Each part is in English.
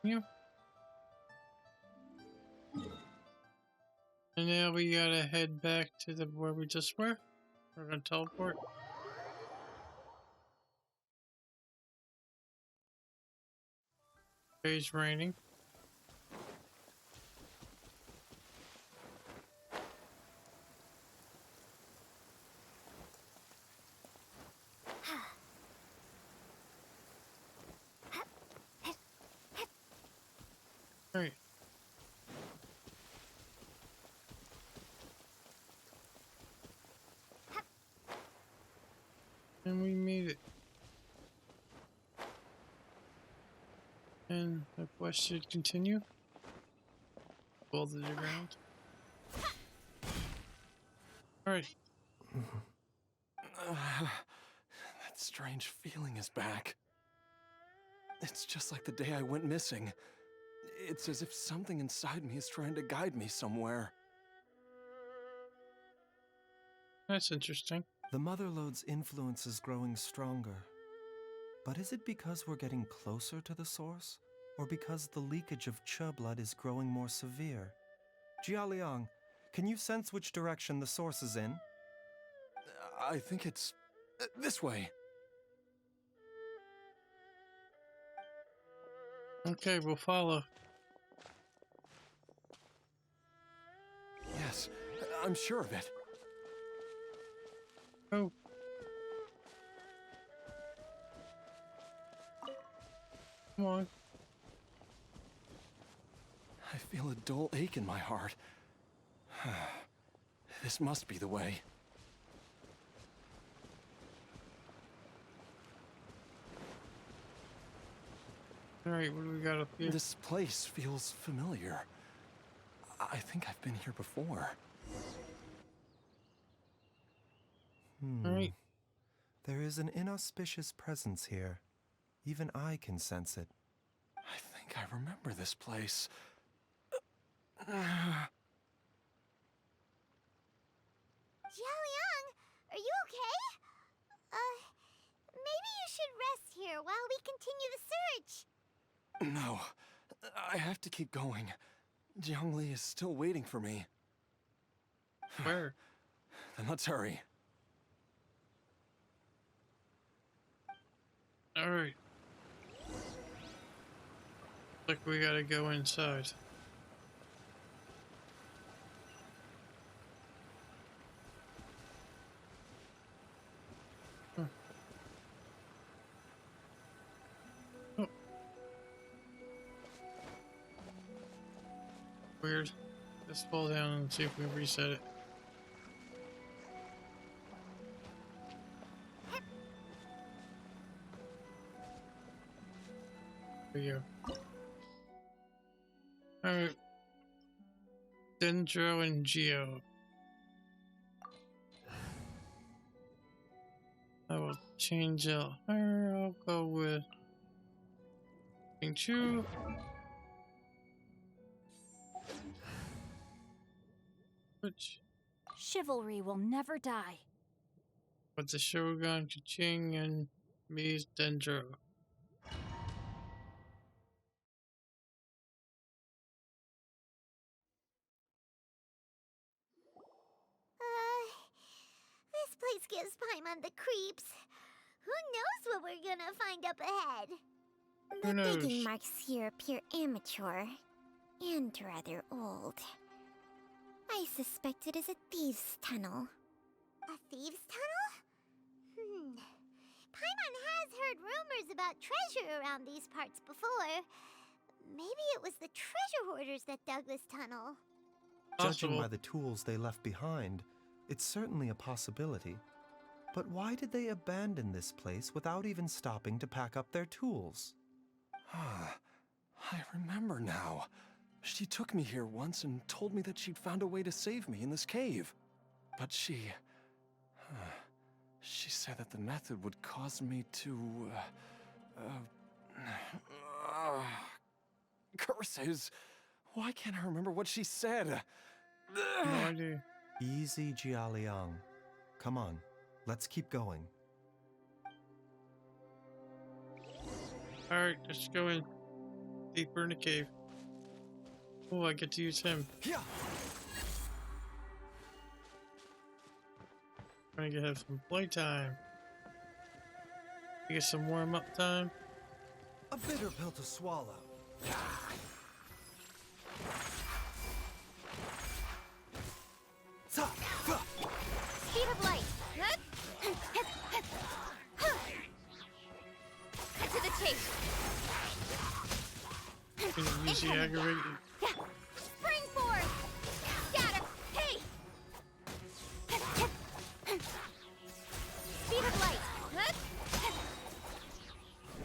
continue. And now we gotta head back to the where we just were. We're gonna teleport. It's raining. Alright. And we made it. And the quest should continue. Fall to the ground. Alright. That strange feeling is back. It's just like the day I went missing. It's as if something inside me is trying to guide me somewhere. That's interesting. The Motherlode's influence is growing stronger. But is it because we're getting closer to the source? Or because the leakage of Che blood is growing more severe? Jialiang, can you sense which direction the source is in? I think it's this way. Okay, we'll follow. Yes, I'm sure of it. Oh. Come on. I feel a dull ache in my heart. This must be the way. Alright, what do we got up here? This place feels familiar. I think I've been here before. Alright. There is an inauspicious presence here. Even I can sense it. I think I remember this place. Jialiang, are you okay? Maybe you should rest here while we continue the search. No, I have to keep going. Jiangli is still waiting for me. Where? Then let's hurry. Alright. Like we gotta go inside. Huh. Oh. Weird. Let's fall down and see if we reset it. There we go. Alright. Dendro and Geo. I will change out her. I'll go with Ping Chu. Which? Chivalry will never die. With the Shogun, Kaching, and me's Dendro. This place gives Paimon the creeps. Who knows what we're gonna find up ahead? Who The knows? digging marks here appear amateur and rather old. I suspect it is a thieves' tunnel. A thieves' tunnel? Paimon has heard rumors about treasure around these parts before. Maybe it was the treasure hoarders that dug this tunnel. Judging Possible. by the tools they left behind, it's certainly a possibility. But why did they abandon this place without even stopping to pack up their tools? I remember now. She took me here once and told me that she'd found a way to save me in this cave. But she said that the method would cause me to... curses! Why can't I remember what she said? No idea. Easy, Jialiang. Come on, let's keep going. Alright, let's go in. Deeper in the cave. Oh, I get to use him. Yeah. Trying to have some playtime. Get some warm-up time. A bitter pill to swallow. Speed of light. Cut to the chase. Gonna use the aggravating. Spring forward. Scatter. Hey. Speed of light.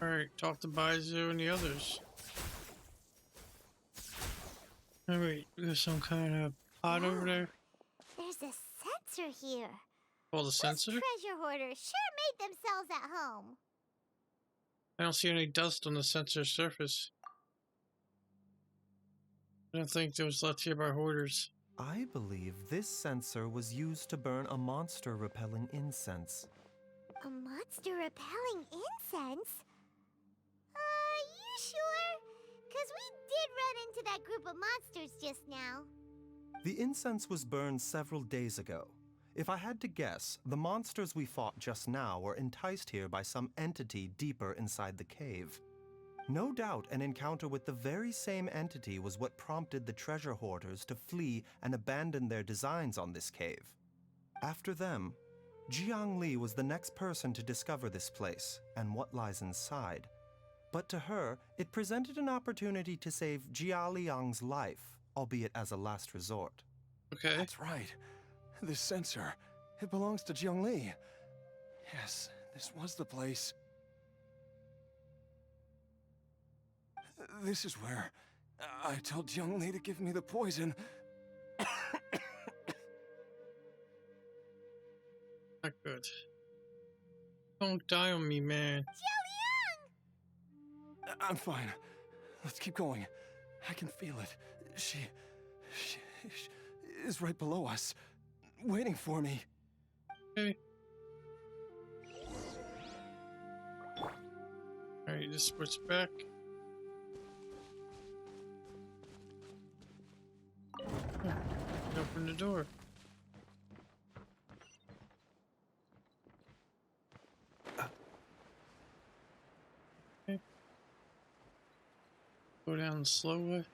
Alright, talk to Baizhu and the others. Alright, there's some kind of pot over there. There's a sensor here. Called a sensor? Treasure hoarders sure made themselves at home. I don't see any dust on the sensor surface. I don't think there was left here by hoarders. I believe this sensor was used to burn a monster repelling incense. A monster repelling incense? You sure? 'Cause we did run into that group of monsters just now. The incense was burned several days ago. If I had to guess, the monsters we fought just now were enticed here by some entity deeper inside the cave. No doubt an encounter with the very same entity was what prompted the treasure hoarders to flee and abandon their designs on this cave. After them, Jialiang was the next person to discover this place and what lies inside. But to her, it presented an opportunity to save Jialiang's life, albeit as a last resort. Okay. That's right. This sensor, it belongs to Jialiang. Yes, this was the place. This is where I told Jialiang to give me the poison. Not good. Don't die on me, man. I'm fine. Let's keep going. I can feel it. She is right below us, waiting for me. Okay. Alright, just switch back. Open the door. Okay. Go down the slow way.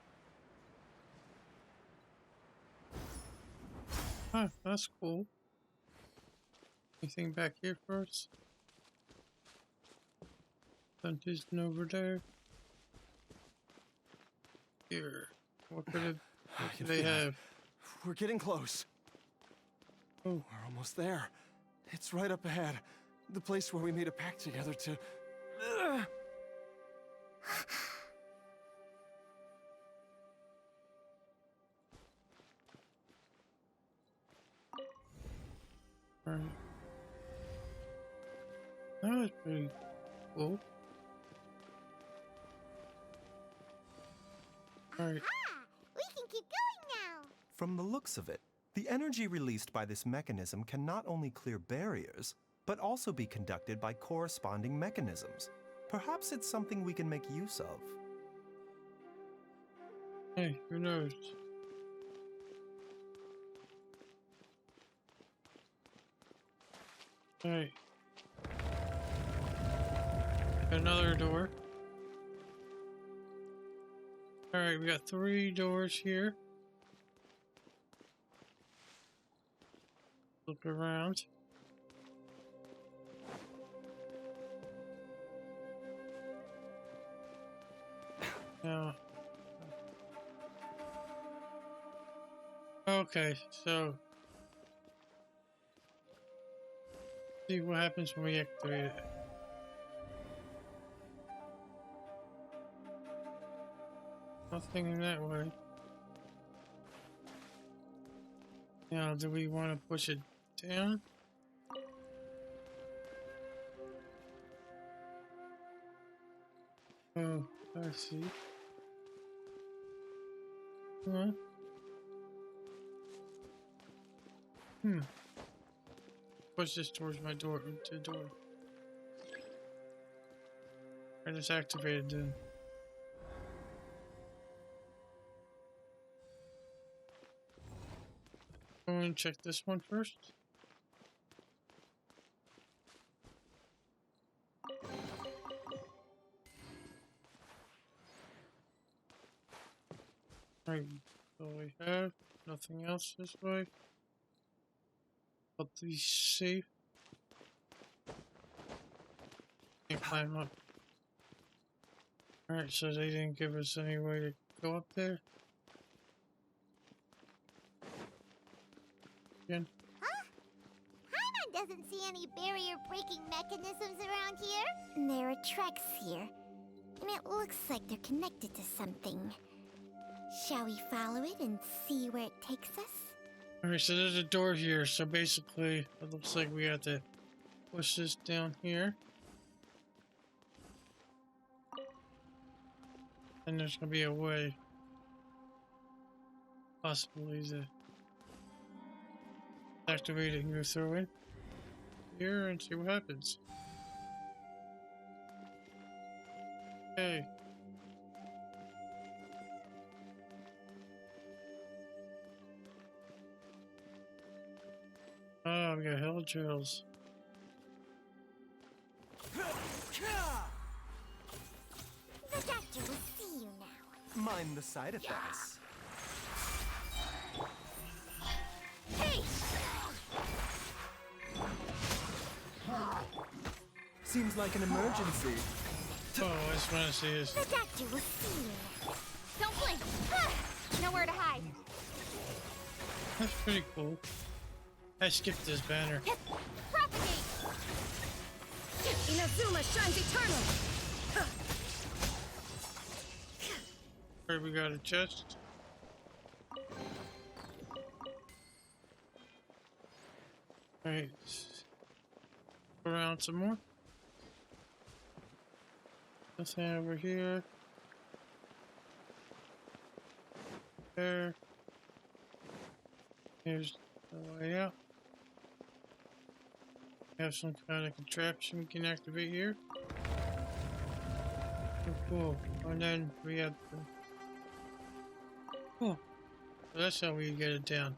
Huh, that's cool. Anything back here first? Something over there. Here. What could they have? We're getting close. Oh. We're almost there. It's right up ahead. The place where we made a pact together to... Alright. That was pretty cool. Alright. We can keep going now. From the looks of it, the energy released by this mechanism can not only clear barriers, but also be conducted by corresponding mechanisms. Perhaps it's something we can make use of. Hey, who knows? Alright. Another door. Alright, we got 3 doors here. Look around. Now. Okay, so. See what happens when we activate it. Nothing in that way. Now, do we want to push it down? Oh, I see. Huh? Push this towards my door, to the door. I just activated then. I'm going to check this one first. Alright, so we have nothing else this way. But the safe. Can't climb up. Alright, so they didn't give us any way to go up there. Again. Huh? Paimon doesn't see any barrier-breaking mechanisms around here. There are tracks here, and it looks like they're connected to something. Shall we follow it and see where it takes us? Alright, so there's a door here, so basically it looks like we have to push this down here. And there's gonna be a way, possibly, to activate it and go through it here and see what happens. Okay. Oh, we got hell drills. The doctor will see you now. Mind the side effects. Hey! Seems like an emergency. Oh, I just want to see this. The doctor will see you now. Don't blink! Nowhere to hide. That's pretty cool. I skipped this banner. Propagate! Inazuma shines eternal! Alright, we got a chest. Alright. Go around some more. Nothing over here. There. Here's the way out. We have some kind of contraption we can activate here. Oh, cool. And then we have the... Oh. So that's how we get it down.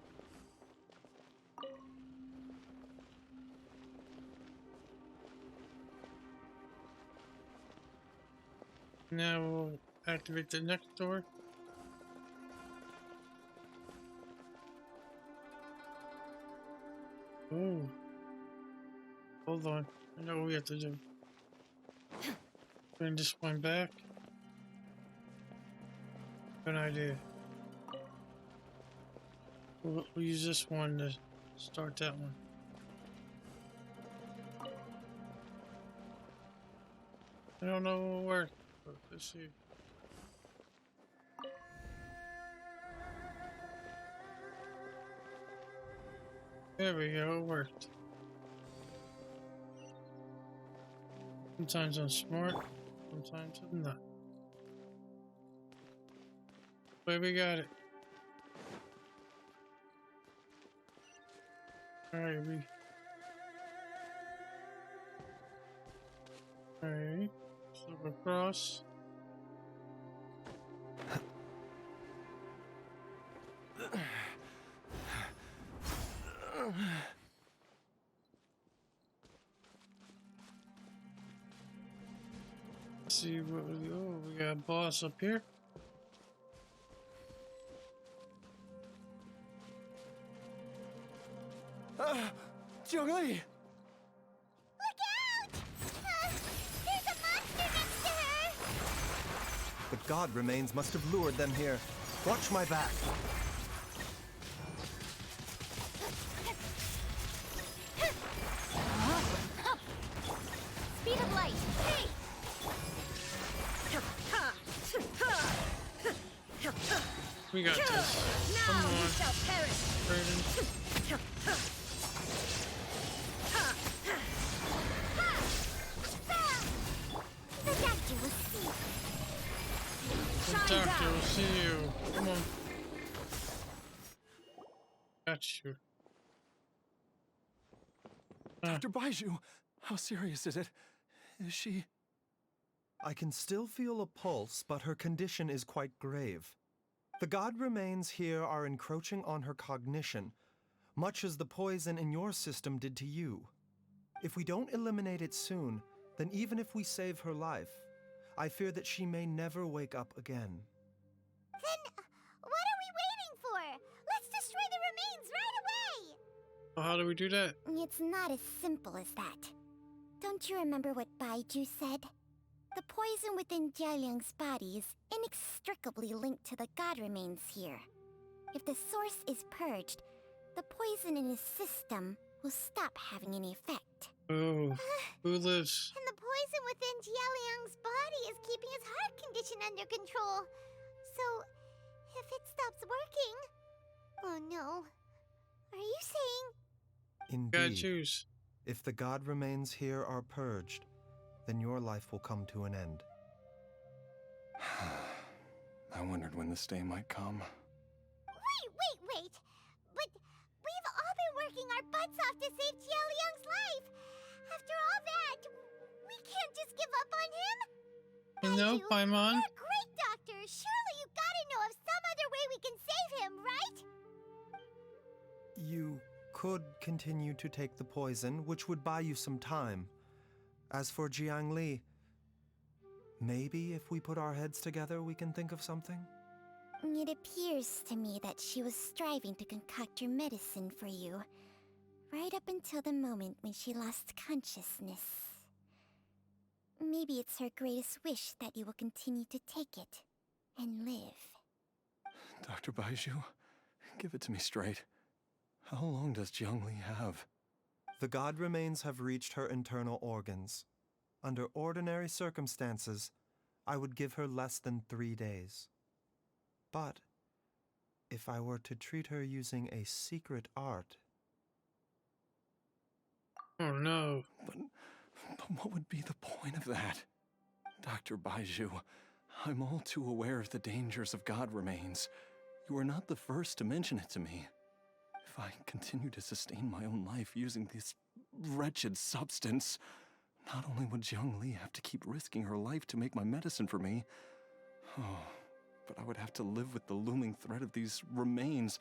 Now we'll activate the next door. Oh. Hold on. I know what we have to do. Bring this one back. Good idea. We'll use this one to start that one. I don't know what will work, but let's see. There we go, it worked. Sometimes I'm smart, sometimes I'm not. But we got it. Alright, Alright, slip across. Let's see what we got a boss up here. Jialiang! Look out! There's a monster next to her! The god remains must have lured them here. Watch my back. Speed of light! Hey! We got this. Come Now on, you shall perish! Brayden. The doctor will see you. The doctor will see you. Come on. Got you. Dr. Baizhu, how serious is it? Is she... I can still feel a pulse, but her condition is quite grave. The god remains here are encroaching on her cognition. much as the poison in your system did to you. If we don't eliminate it soon, then even if we save her life, I fear that she may never wake up again. Then, what are we waiting for? Let's destroy the remains right away! Well, how do we do that? It's not as simple as that. Don't you remember what Baizhu said? The poison within Jialiang's body is inextricably linked to the god remains here. If the source is purged, the poison in his system will stop having any effect. Oh, who lives? And the poison within Jialiang's body is keeping his heart condition under control. So, if it stops working... Oh no. Are you saying... Gotta Indeed, choose. if the god remains here are purged, then your life will come to an end. I wondered when this day might come. Wait! But we've all been working our butts off to save Jialiang's life! After all that, we can't just give up on him! No, Baizhu, Paimon. you're a great doctor! Surely you gotta know of some other way we can save him, right? You could continue to take the poison, which would buy you some time. As for Jiang Li, maybe if we put our heads together, we can think of something? It appears to me that she was striving to concoct your medicine for you, right up until the moment when she lost consciousness. Maybe it's her greatest wish that you will continue to take it and live. Dr. Baizhu, give it to me straight. How long does Jiang Li have? The god remains have reached her internal organs. Under ordinary circumstances, I would give her less than 3 days. But if I were to treat her using a secret art... Oh no. But what would be the point of that? Dr. Baizhu, I'm all too aware of the dangers of god remains. You are not the first to mention it to me. If I continue to sustain my own life using this wretched substance, not only would Jiang Li have to keep risking her life to make my medicine for me, but I would have to live with the looming threat of these remains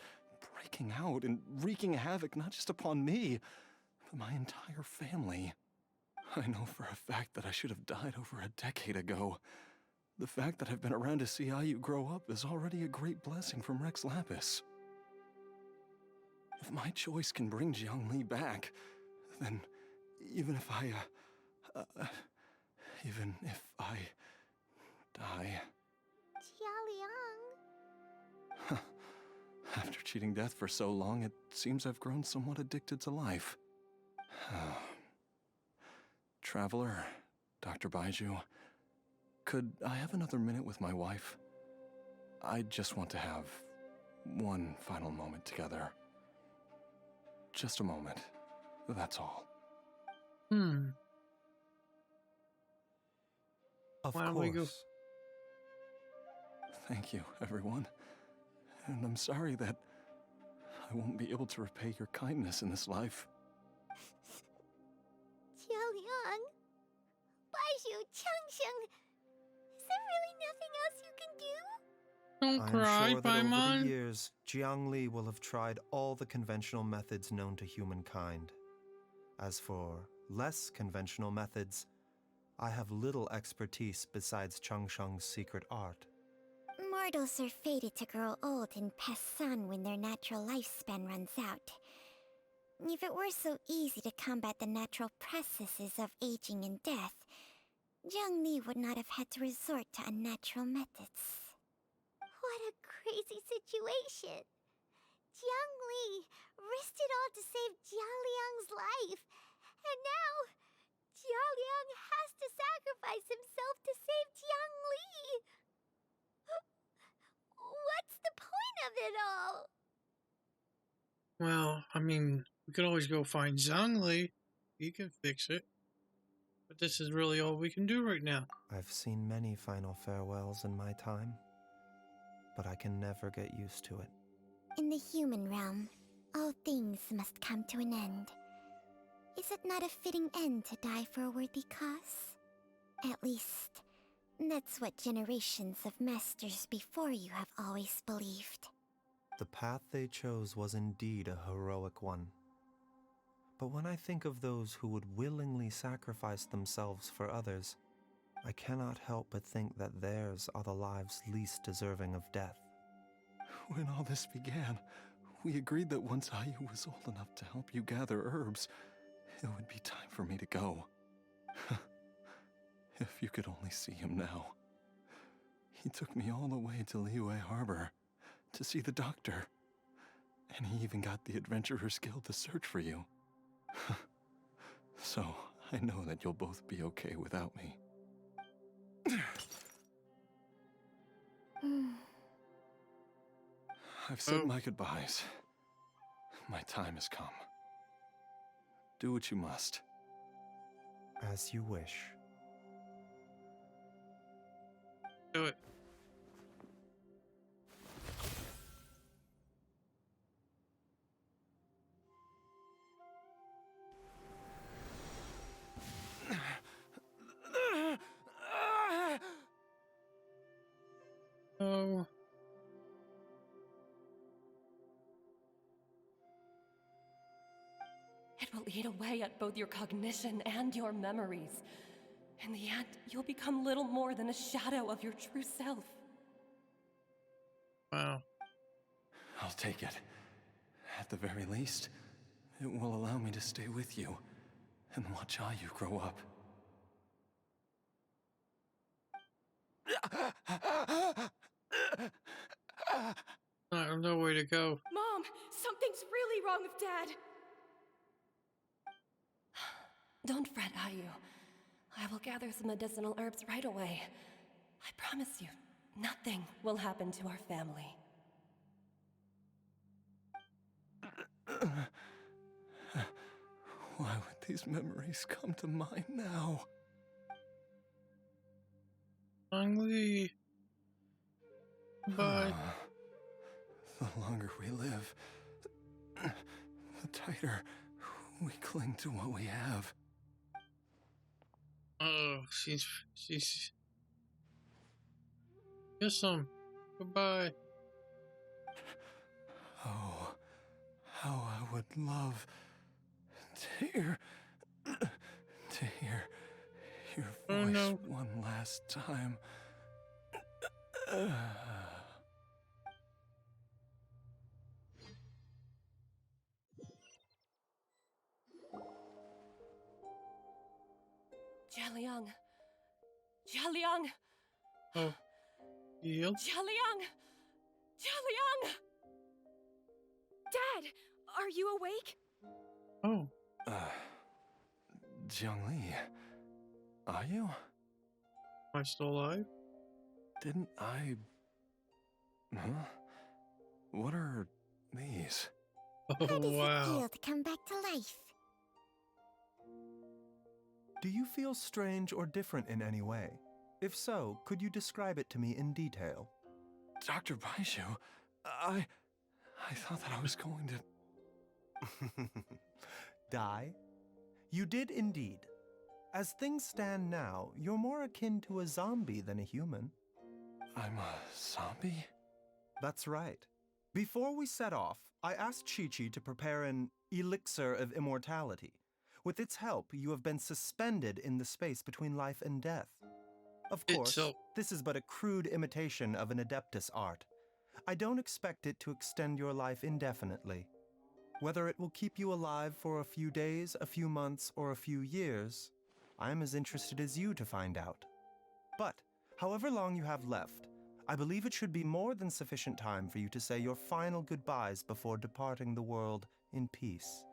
breaking out and wreaking havoc not just upon me, but my entire family. I know for a fact that I should have died over a decade ago. The fact that I've been around to see how you grow up is already a great blessing from Rex Lapis. If my choice can bring Jiang Li back, then even if I die... Jialiang... After cheating death for so long, it seems I've grown somewhat addicted to life. Traveler, Dr. Baizhu, could I have another minute with my wife? I just want to have one final moment together. Just a moment. That's all. Of Why don't we go? course. Thank you, everyone. And I'm sorry that I won't be able to repay your kindness in this life. Jialiang... Baizhu, Changsheng... Is there really nothing else you can do? Don't I'm cry, sure that over Paimon. the years, Jiang Li will have tried all the conventional methods known to humankind. As for less conventional methods, I have little expertise besides Changsheng's secret art. Mortals are fated to grow old and pass on when their natural lifespan runs out. If it were so easy to combat the natural processes of aging and death, Jiang Li would not have had to resort to unnatural methods. What a crazy situation! Jiang Li risked it all to save Jialiang's life, and now Jialiang has to sacrifice himself to save Jiang Li! What's the point of it all? Well, I mean, we could always go find Zhang Li. He can fix it. But this is really all we can do right now. I've seen many final farewells in my time, but I can never get used to it. In the human realm, all things must come to an end. Is it not a fitting end to die for a worthy cause? At least, that's what generations of masters before you have always believed. The path they chose was indeed a heroic one. But when I think of those who would willingly sacrifice themselves for others, I cannot help but think that theirs are the lives least deserving of death. When all this began, we agreed that once Ayu was old enough to help you gather herbs, it would be time for me to go. If you could only see him now. He took me all the way to Liyue Harbor to see the doctor. And he even got the Adventurers Guild to search for you. So, I know that you'll both be okay without me. I've said my goodbyes. My time has come. Do what you must. As you wish. Do it. Oh. It will eat away at both your cognition and your memories. In the end, you'll become little more than a shadow of your true self. Wow. I'll take it. At the very least, it will allow me to stay with you and watch Ayu grow up. I have nowhere to go. Mom, something's really wrong with Dad. Don't fret, Ayu. I will gather some medicinal herbs right away. I promise you, nothing will happen to our family. Why would these memories come to mind now? Li. Bye. The longer we live, the tighter we cling to what we have. Oh, she's. Here's some. Goodbye. Oh, how I would love to hear your Oh, voice no. one last time. Jialiang. Jialiang. Oh. Healed? Jialiang. Jialiang. Dad, are you awake? Oh. Jiangli, are you? Am I still alive? Didn't I... Huh? What are these? Oh, How does it wow. feel to come back to life? Do you feel strange or different in any way? If so, could you describe it to me in detail? Dr. Baizhu, I thought that I was going to... Die? You did indeed. As things stand now, you're more akin to a zombie than a human. I'm a zombie? That's right. Before we set off, I asked Chi-Chi to prepare an elixir of immortality. With its help, you have been suspended in the space between life and death. Of course, this is but a crude imitation of an Adeptus art. I don't expect it to extend your life indefinitely. Whether it will keep you alive for a few days, a few months, or a few years, I'm as interested as you to find out. But, however long you have left, I believe it should be more than sufficient time for you to say your final goodbyes before departing the world in peace.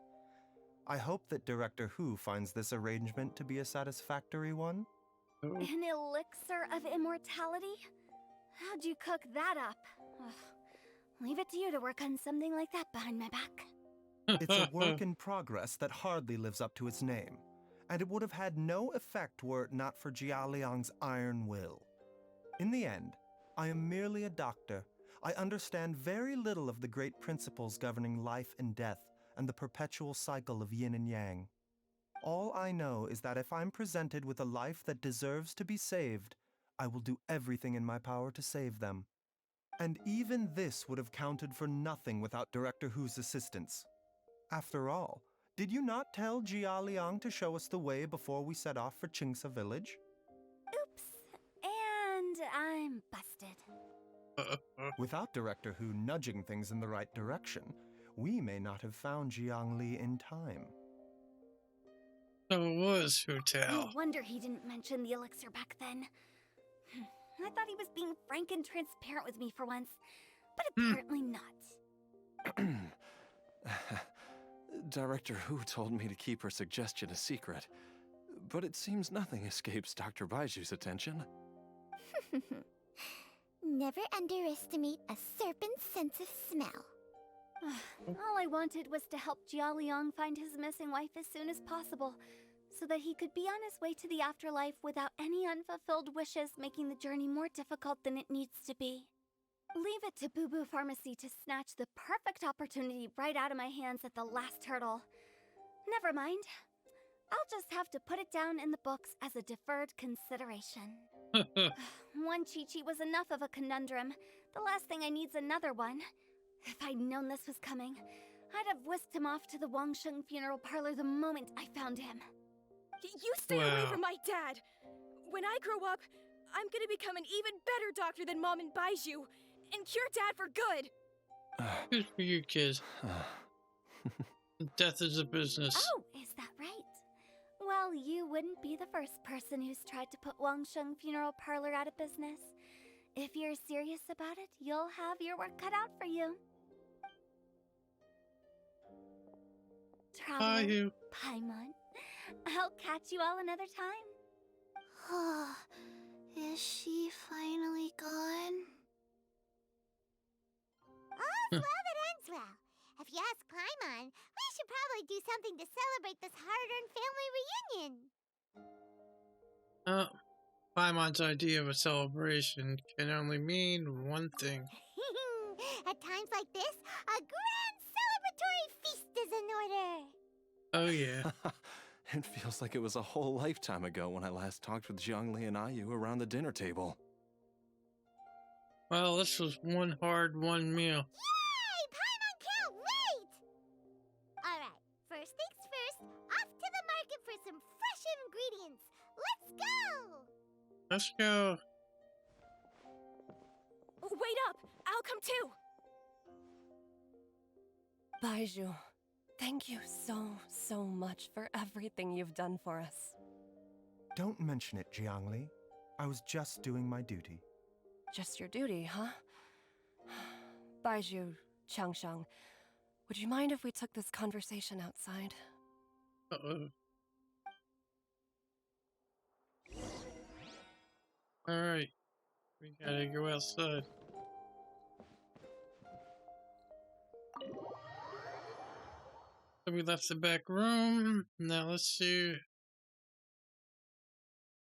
I hope that Director Hu finds this arrangement to be a satisfactory one. Oh. An elixir of immortality? How'd you cook that up? Ugh. Leave it to you to work on something like that behind my back. It's a work in progress that hardly lives up to its name, and it would have had no effect were it not for Jialiang's iron will. In the end, I am merely a doctor. I understand very little of the great principles governing life and death and the perpetual cycle of yin and yang. All I know is that if I'm presented with a life that deserves to be saved, I will do everything in my power to save them. And even this would have counted for nothing without Director Hu's assistance. After all, did you not tell Jialiang to show us the way before we set off for Qingsa village? Oops. And I'm busted. Without Director Hu nudging things in the right direction, we may not have found Jiangli in time. So it was Hu No Tao. wonder he didn't mention the elixir back then. I thought he was being frank and transparent with me for once, but apparently not. Director Hu told me to keep her suggestion a secret, but it seems nothing escapes Dr. Baizhu's attention. Never underestimate a serpent's sense of smell. All I wanted was to help Jialiang find his missing wife as soon as possible, so that he could be on his way to the afterlife without any unfulfilled wishes making the journey more difficult than it needs to be. Leave it to Boo Boo Pharmacy to snatch the perfect opportunity right out of my hands at the last hurdle. Never mind. I'll just have to put it down in the books as a deferred consideration. One Chi-Chi was enough of a conundrum. The last thing I need's another one. If I'd known this was coming, I'd have whisked him off to the Wangsheng funeral parlor the moment I found him. You stay away Wow. from my dad! When I grow up, I'm gonna become an even better doctor than Mom and Baizhu, and cure Dad for good! Good for you, kid. Death is a business. Oh, is that right? Well, you wouldn't be the first person who's tried to put Wangsheng funeral parlor out of business. If you're serious about it, you'll have your work cut out for you. Bye, Traveler, Hu. Paimon. I'll catch you all another time. Is she finally gone? All's well that ends well. If you ask Paimon, we should probably do something to celebrate this hard-earned family reunion. Paimon's idea of a celebration can only mean one thing. At times like this, a grand celebratory feast is in order. Oh, yeah. It feels like it was a whole lifetime ago when I last talked with Zhongli and Ayu around the dinner table. Well, this was one hard one meal. Yay! Paimon can't wait! Alright, first things first, off to the market for some fresh ingredients. Let's go! Let's go. Wait up! I'll come too! Baizhu, thank you so much for everything you've done for us. Don't mention it, Jiangli. I was just doing my duty. Just your duty, huh? Baizhu, Changsheng, would you mind if we took this conversation outside? Uh-oh. Alright. We gotta go outside. So we left the back room. Now let's see.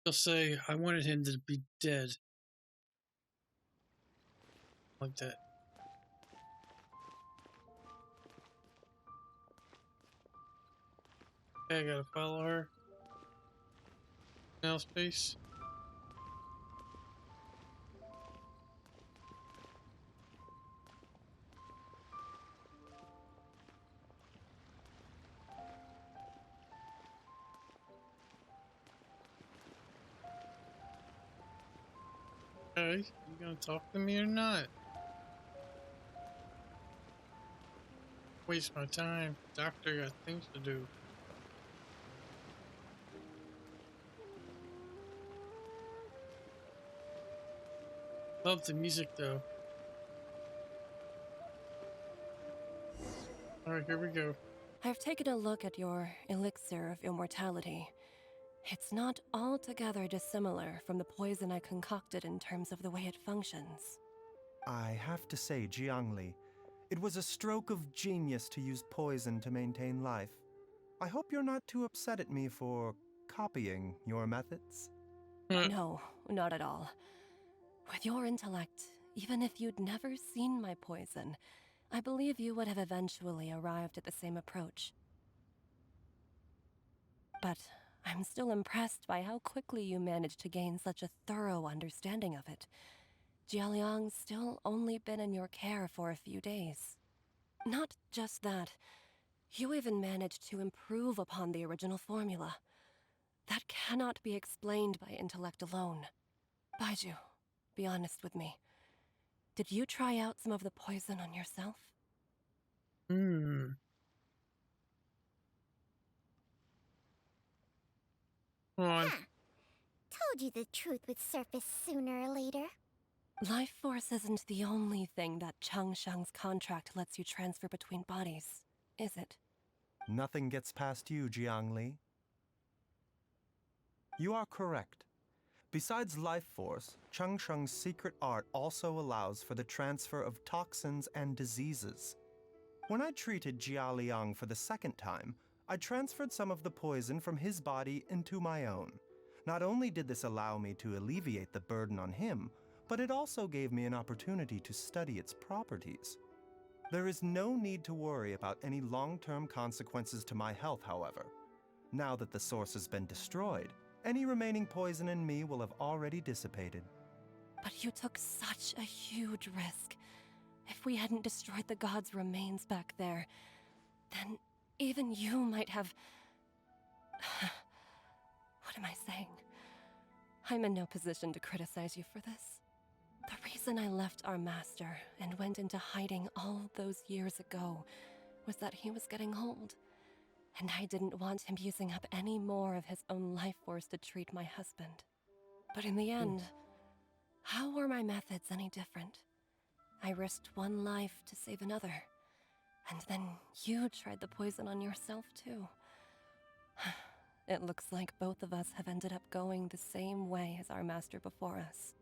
They'll say, I wanted him to be dead. Like that. Okay, I gotta follow her. Now space. Okay, you gonna talk to me or not? Waste my time. Doctor got things to do. Love the music though. Alright, here we go. I've taken a look at your elixir of immortality. It's not altogether dissimilar from the poison I concocted in terms of the way it functions. I have to say, Jiangli, it was a stroke of genius to use poison to maintain life. I hope you're not too upset at me for copying your methods. No, not at all. With your intellect, even if you'd never seen my poison, I believe you would have eventually arrived at the same approach. But I'm still impressed by how quickly you managed to gain such a thorough understanding of it. Jialiang's still only been in your care for a few days. Not just that, you even managed to improve upon the original formula. That cannot be explained by intellect alone. Baizhu, be honest with me. Did you try out some of the poison on yourself? Hmm. Come on. Huh. Told you the truth would surface sooner or later. Life force isn't the only thing that Changsheng's contract lets you transfer between bodies, is it? Nothing gets past you, Jiangli. You are correct. Besides life force, Changsheng's secret art also allows for the transfer of toxins and diseases. When I treated Jialiang for the second time, I transferred some of the poison from his body into my own. Not only did this allow me to alleviate the burden on him, but it also gave me an opportunity to study its properties. There is no need to worry about any long-term consequences to my health, however. Now that the source has been destroyed, any remaining poison in me will have already dissipated. But you took such a huge risk. If we hadn't destroyed the god's remains back there, then even you might have... What am I saying? I'm in no position to criticize you for this. The reason I left our master and went into hiding all those years ago was that he was getting old, and I didn't want him using up any more of his own life force to treat my husband. But in the end, how were my methods any different? I risked one life to save another, and then you tried the poison on yourself too. It looks like both of us have ended up going the same way as our master before us.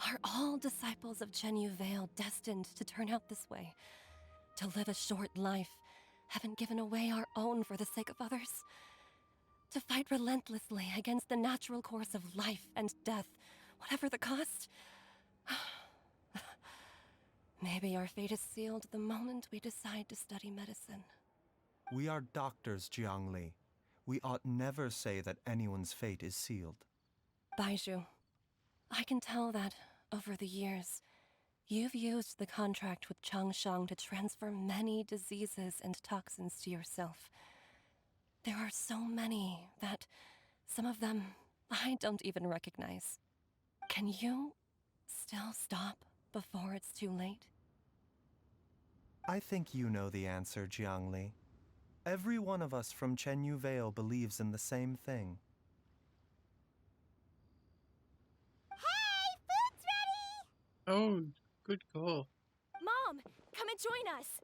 Are all disciples of Genshin Vale destined to turn out this way? To live a short life, haven't given away our own for the sake of others? To fight relentlessly against the natural course of life and death, whatever the cost? Maybe our fate is sealed the moment we decide to study medicine. We are doctors, Jiangli. We ought never say that anyone's fate is sealed. Baizhu, I can tell that, over the years, you've used the contract with Changsheng to transfer many diseases and toxins to yourself. There are so many that, some of them, I don't even recognize. Can you still stop before it's too late? I think you know the answer, Jiangli. Every one of us from Genshin Vale believes in the same thing. Hey, food's ready! Oh, good call. Mom, come and join us.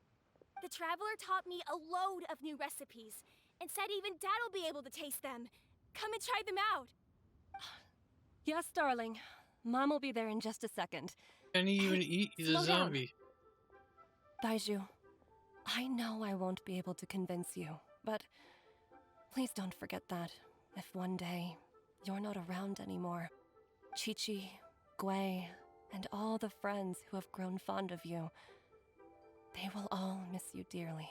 The Traveler taught me a load of new recipes and said even Dad'll be able to taste them. Come and try them out. Yes, darling. Mom will be there in just a second. Can he even eat? He's a slow down. zombie. Baizhu, I know I won't be able to convince you, but please don't forget that if one day you're not around anymore, Chi-Chi, Gui, and all the friends who have grown fond of you, they will all miss you dearly.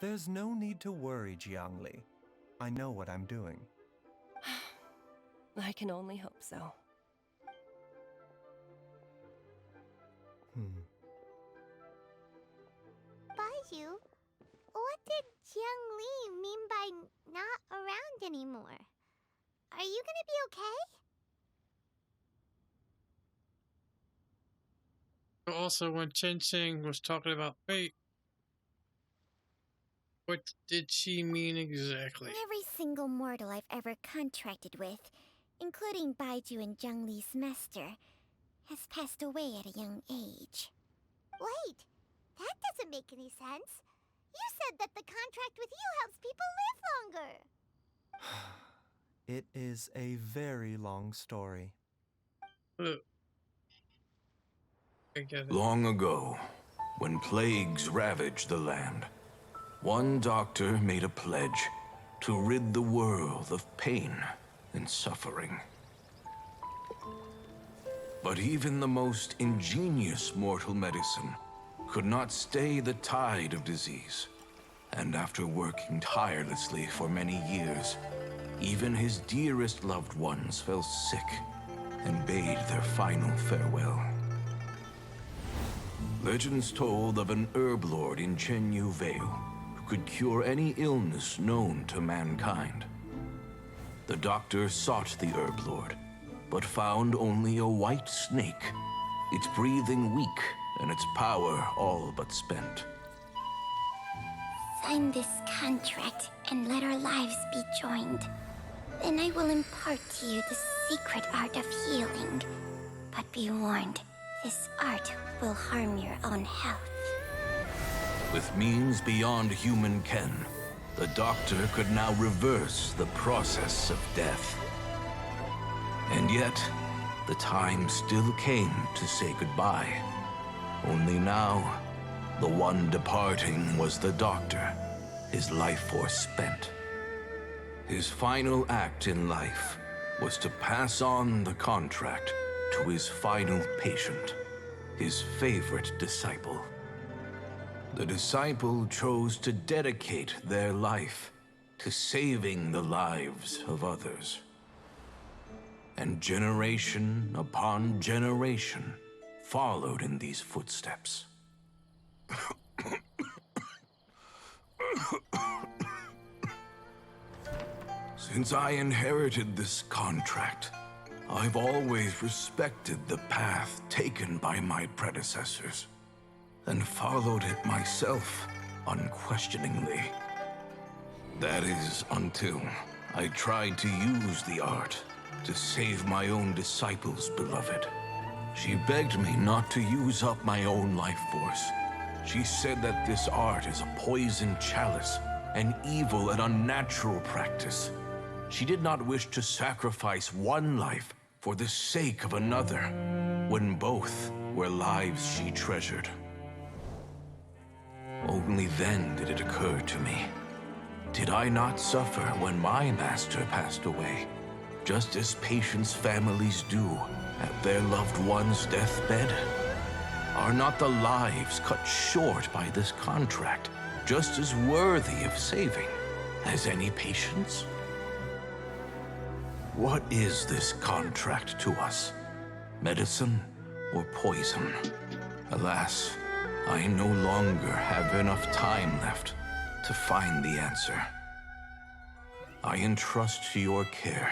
There's no need to worry, Jiangli. I know what I'm doing. I can only hope so. Baizhu, what did Jiangli mean by not around anymore? Are you gonna be okay? Also, when Chen was talking about fate, what did she mean exactly? Every single mortal I've ever contracted with, including Baizhu and Zhengli's master, has passed away at a young age. Wait, that doesn't make any sense. You said that the contract with you helps people live longer. It is a very long story. Look. I get it. Long ago, when plagues ravaged the land, one doctor made a pledge to rid the world of pain and suffering. But even the most ingenious mortal medicine could not stay the tide of disease. And after working tirelessly for many years, even his dearest loved ones fell sick and bade their final farewell. Legends told of an herb lord in Chenyu Vale who could cure any illness known to mankind. The doctor sought the herb lord, but found only a white snake, its breathing weak and its power all but spent. Sign this contract and let our lives be joined. Then I will impart to you the secret art of healing. But be warned, this art will harm your own health. With means beyond human ken, the doctor could now reverse the process of death. And yet, the time still came to say goodbye. Only now, the one departing was the doctor, his life force spent. His final act in life was to pass on the contract to his final patient, his favorite disciple. The disciple chose to dedicate their life to saving the lives of others. And generation upon generation followed in these footsteps. Since I inherited this contract, I've always respected the path taken by my predecessors, and followed it myself unquestioningly. That is, until I tried to use the art to save my own disciple's beloved. She begged me not to use up my own life force. She said that this art is a poisoned chalice, an evil and unnatural practice. She did not wish to sacrifice one life for the sake of another, when both were lives she treasured. Only then did it occur to me. Did I not suffer when my master passed away, just as patients' families do at their loved one's deathbed? Are not the lives cut short by this contract just as worthy of saving as any patients? What is this contract to us? Medicine or poison? Alas, I no longer have enough time left to find the answer. I entrust to your care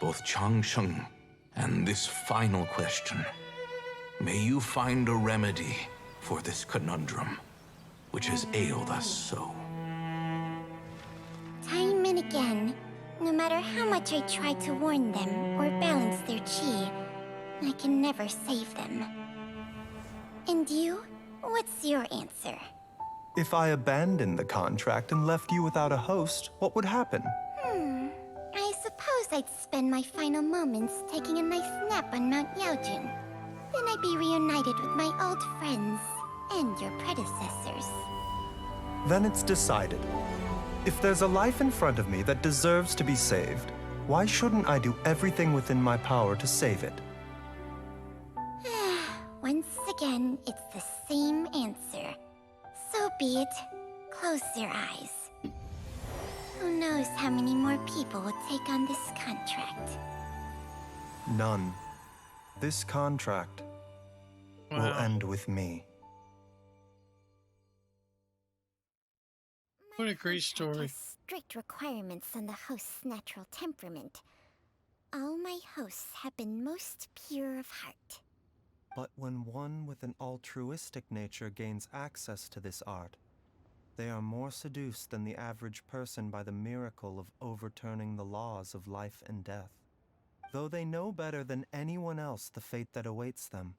both Changsheng and this final question. May you find a remedy for this conundrum, which has ailed us so. Time and again, no matter how much I try to warn them or balance their chi, I can never save them. And you? What's your answer? If I abandoned the contract and left you without a host, what would happen? I suppose I'd spend my final moments taking a nice nap on Mount Yaojun. Then I'd be reunited with my old friends and your predecessors. Then it's decided. If there's a life in front of me that deserves to be saved, why shouldn't I do everything within my power to save it? Once again, it's the same answer. So be it. Close your eyes. Who knows how many more people will take on this contract? None. This contract will end with me. What a great story. Has strict requirements on the host's natural temperament. All my hosts have been most pure of heart. But when one with an altruistic nature gains access to this art, they are more seduced than the average person by the miracle of overturning the laws of life and death. Though they know better than anyone else the fate that awaits them,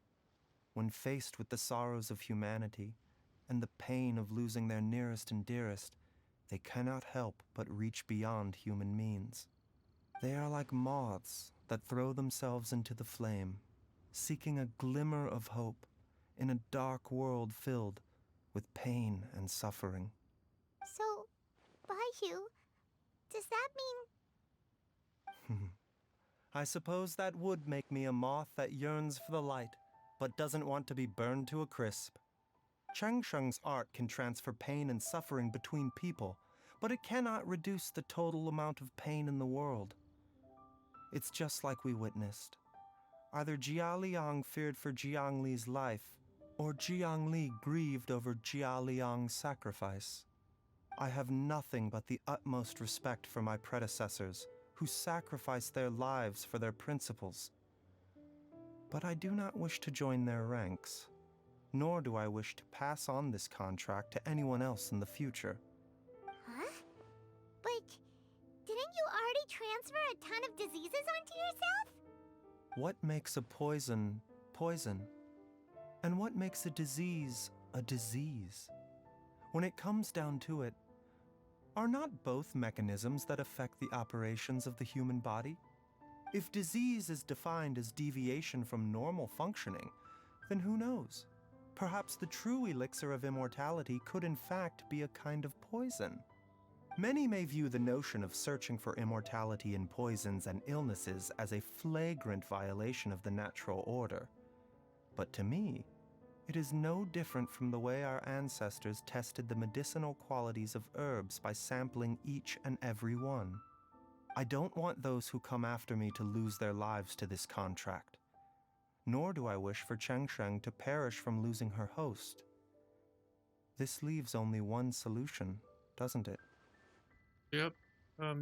when faced with the sorrows of humanity and the pain of losing their nearest and dearest, they cannot help but reach beyond human means. They are like moths that throw themselves into the flame, seeking a glimmer of hope in a dark world filled with pain and suffering. So, Baizhu, does that mean... I suppose that would make me a moth that yearns for the light, but doesn't want to be burned to a crisp. Changsheng's art can transfer pain and suffering between people, but it cannot reduce the total amount of pain in the world. It's just like we witnessed. Either Jialiang feared for Jiangli's life, or Jiangli grieved over Jialiang's sacrifice. I have nothing but the utmost respect for my predecessors, who sacrificed their lives for their principles. But I do not wish to join their ranks, nor do I wish to pass on this contract to anyone else in the future. Huh? But didn't you already transfer a ton of diseases onto yourself? What makes a poison poison? And what makes a disease a disease? When it comes down to it, are not both mechanisms that affect the operations of the human body? If disease is defined as deviation from normal functioning, then who knows? Perhaps the true elixir of immortality could in fact be a kind of poison. Many may view the notion of searching for immortality in poisons and illnesses as a flagrant violation of the natural order. But to me, it is no different from the way our ancestors tested the medicinal qualities of herbs by sampling each and every one. I don't want those who come after me to lose their lives to this contract. Nor do I wish for Chengsheng to perish from losing her host. This leaves only one solution, doesn't it? Yep.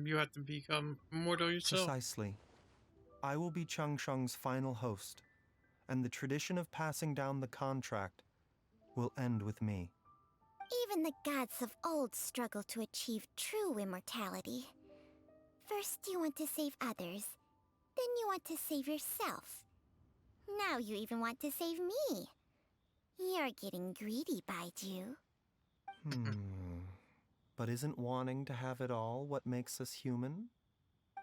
You have to become immortal yourself. Precisely. I will be Chengsheng's final host, and the tradition of passing down the contract will end with me. Even the gods of old struggle to achieve true immortality. First you want to save others, then you want to save yourself. Now you even want to save me. You're getting greedy, Baizhu. But isn't wanting to have it all what makes us human?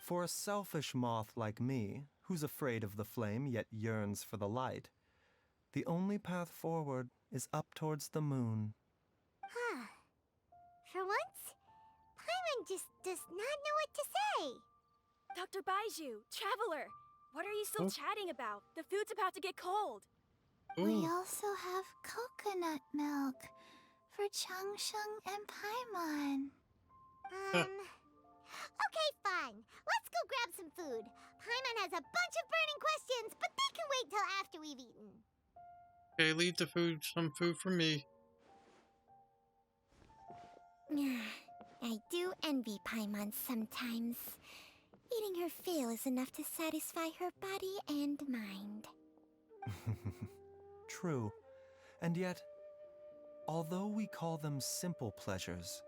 For a selfish moth like me, who's afraid of the flame yet yearns for the light, the only path forward is up towards the moon. Huh. For once, Paimon just does not know what to say. Dr. Baizhu, Traveler, what are you still chatting about? The food's about to get cold. We also have coconut milk for Changsheng and Paimon. Okay, fine. Let's go grab some food. Paimon has a bunch of burning questions, but they can wait till after we've eaten. Okay, leave the food, some food for me. I do envy Paimon sometimes. Eating her fill is enough to satisfy her body and mind. True. And yet, although we call them simple pleasures,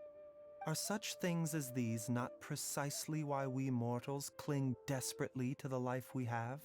are such things as these not precisely why we mortals cling desperately to the life we have?